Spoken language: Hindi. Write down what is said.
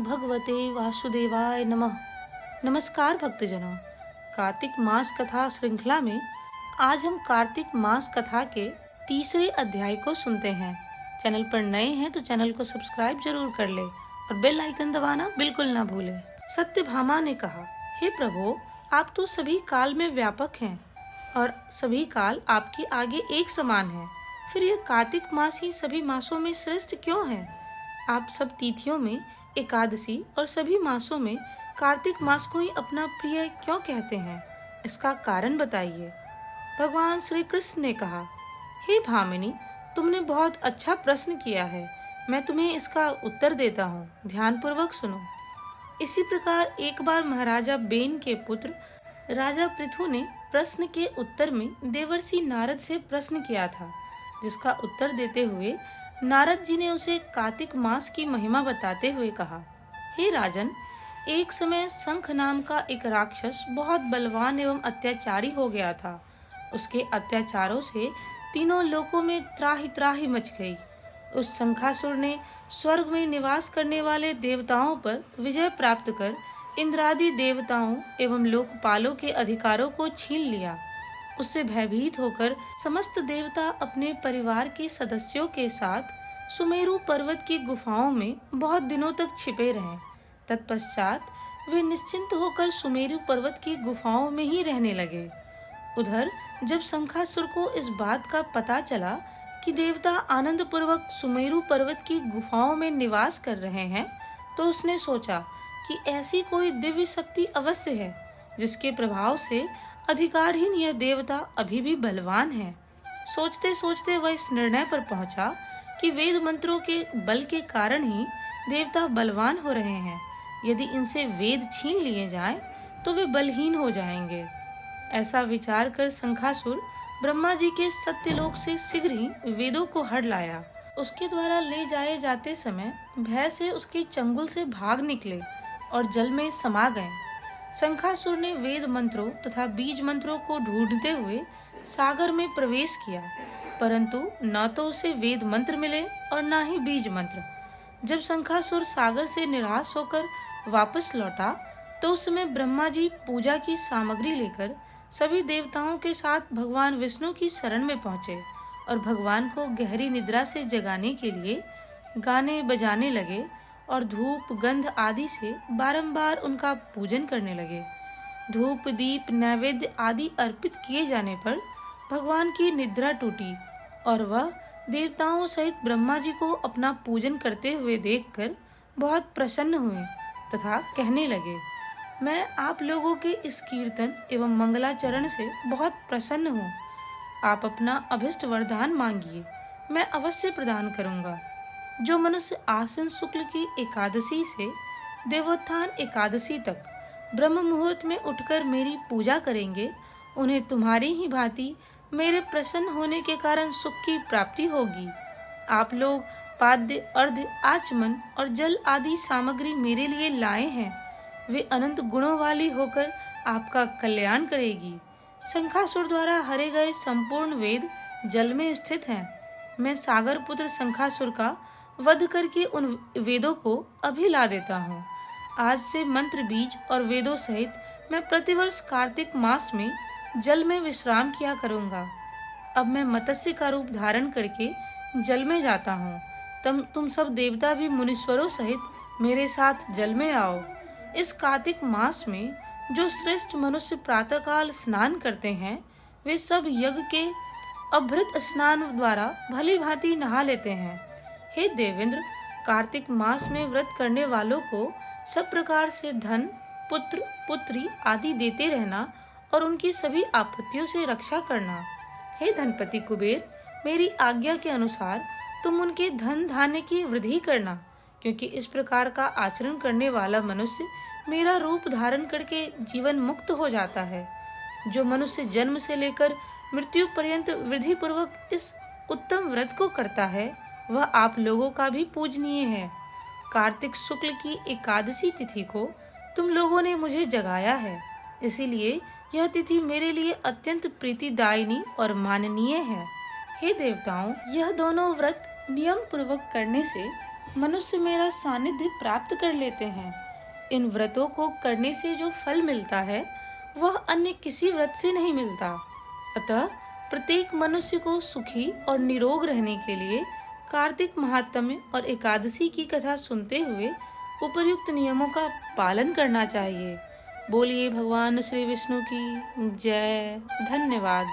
भगवते वासुदेवाय नमः। नमस्कार भक्तजनों, कार्तिक मास कथा श्रृंखला में आज हम कार्तिक मास कथा के तीसरे अध्याय को सुनते हैं। चैनल पर नए हैं तो चैनल को सब्सक्राइब जरूर कर ले और बेल आइकन दबाना बिल्कुल ना भूले। सत्यभामा ने कहा, हे प्रभु, आप तो सभी काल में व्यापक हैं और सभी काल आपके आगे एक समान है। फिर यह कार्तिक मास ही सभी मासों में श्रेष्ठ क्यों है? आप सब तिथियों में एकादशी और सभी मासों में कार्तिक मास को ही अपना प्रिय क्यों कहते हैं? इसका कारण बताइए। भगवान श्री कृष्ण ने कहा, हे भामिनी, तुमने बहुत अच्छा प्रश्न किया है। मैं तुम्हें इसका उत्तर देता हूँ, ध्यान पूर्वक सुनो। इसी प्रकार एक बार महाराजा बेन के पुत्र राजा पृथु ने प्रश्न के उत्तर में देवर्षि नारद से प्रश्न किया था, जिसका उत्तर देते हुए नारद जी ने उसे कार्तिक मास की महिमा बताते हुए कहा, हे राजन, एक समय शंख नाम का एक राक्षस बहुत बलवान एवं अत्याचारी हो गया था। उसके अत्याचारों से तीनों लोकों में त्राहि त्राहि मच गई। उस शंखासुर ने स्वर्ग में निवास करने वाले देवताओं पर विजय प्राप्त कर इंद्रादि देवताओं एवं लोकपालों के अधिकारों को छीन लिया। उससे भयभीत होकर समस्त देवता अपने परिवार के सदस्यों के साथ सुमेरु पर्वत की गुफाओं में बहुत दिनों तक छिपे रहे। तत्पश्चात वे निश्चिंत होकर सुमेरु पर्वत की गुफाओं में ही रहने लगे। उधर जब शंखासुर को इस बात का पता चला कि देवता आनंद पूर्वक सुमेरु पर्वत की गुफाओं में निवास कर रहे हैं, तो उसने सोचा कि ऐसी कोई दिव्य शक्ति अवश्य है जिसके प्रभाव से अधिकारहीन यह देवता अभी भी बलवान है। सोचते सोचते वह इस निर्णय पर पहुंचा कि वेद मंत्रों के बल के कारण ही देवता बलवान हो रहे हैं। यदि इनसे वेद छीन लिए जाएं, तो वे बलहीन हो जाएंगे। ऐसा विचार कर शंखासुर ब्रह्मा जी के सत्यलोक से शीघ्र ही वेदों को हड़ लाया। उसके द्वारा ले जाए जाते समय भय से उसके चंगुल से भाग निकले और जल में समा गए। शंखासुर ने वेद मंत्रों तथा बीज मंत्रों को ढूंढते हुए सागर में प्रवेश किया, परंतु न तो उसे वेद मंत्र मिले और न ही बीज मंत्र। जब शंखासुर सागर से निराश होकर वापस लौटा, तो उस समय ब्रह्मा जी पूजा की सामग्री लेकर सभी देवताओं के साथ भगवान विष्णु की शरण में पहुंचे और भगवान को गहरी निद्रा से जगाने के लिए गाने बजाने लगे और धूप गंध आदि से बारंबार उनका पूजन करने लगे। धूप दीप नैवेद्य आदि अर्पित किए जाने पर भगवान की निद्रा टूटी और वह देवताओं सहित ब्रह्मा जी को अपना पूजन करते हुए देखकर बहुत प्रसन्न हुए तथा कहने लगे, मैं आप लोगों के इस कीर्तन एवं मंगलाचरण से बहुत प्रसन्न हूँ। आप अपना अभिष्ट वरदान मांगिए, मैं अवश्य प्रदान करूँगा। जो मनुष्य आश्विन शुक्ल की एकादशी से देवोत्थान एकादशी तक ब्रह्म मुहूर्त में उठकर मेरी पूजा करेंगे, उन्हें तुम्हारी ही भांति मेरे प्रसन्न होने के कारण सुख की प्राप्ति होगी। आप लोग पाद्य अर्घ्य आचमन और जल आदि सामग्री मेरे लिए लाए हैं, वे अनंत गुणों वाली होकर आपका कल्याण करेगी। शंखासुर द्वारा हरे गए संपूर्ण वेद जल में स्थित हैं। मैं सागर पुत्र शंखासुर का वध करके उन वेदों को अभी ला देता हूँ। आज से मंत्र बीज और वेदों सहित मैं प्रतिवर्ष कार्तिक मास में जल में विश्राम किया करूँगा। अब मैं मत्स्य का रूप धारण करके जल में जाता हूँ। तुम सब देवता भी मुनीश्वरों सहित मेरे साथ जल में आओ। इस कार्तिक मास में जो श्रेष्ठ मनुष्य प्रातःकाल स्नान करते हैं, वे सब यज्ञ के अभृत स्नान द्वारा भली भांति नहा लेते हैं। हे देवेंद्र, कार्तिक मास में व्रत करने वालों को सब प्रकार से धन, पुत्र, पुत्री आदि देते रहना और उनकी सभी आपत्तियों से रक्षा करना। हे धनपति कुबेर, मेरी आज्ञा के अनुसार तुम उनके धन धान्य की वृद्धि करना, क्योंकि इस प्रकार का आचरण करने वाला मनुष्य मेरा रूप धारण करके जीवन मुक्त हो जाता है। जो मनुष्य जन्म से लेकर मृत्यु पर्यंत विधि पूर्वक इस उत्तम व्रत को करता है, वह आप लोगों का भी पूजनीय है। कार्तिक शुक्ल की एकादशी तिथि को तुम लोगों ने मुझे जगाया है, इसीलिए यह तिथि मेरे लिए अत्यंत प्रीतिदायिनी और माननीय है। हे देवताओं, यह दोनों व्रत नियम पूर्वक करने से मनुष्य मेरा सानिध्य प्राप्त कर लेते हैं। इन व्रतों को करने से जो फल मिलता है वह अन्य किसी व्रत से नहीं मिलता। अतः प्रत्येक मनुष्य को सुखी और निरोग रहने के लिए कार्तिक महात्म्य और एकादशी की कथा सुनते हुए उपर्युक्त नियमों का पालन करना चाहिए। बोलिए भगवान श्री विष्णु की जय। धन्यवाद।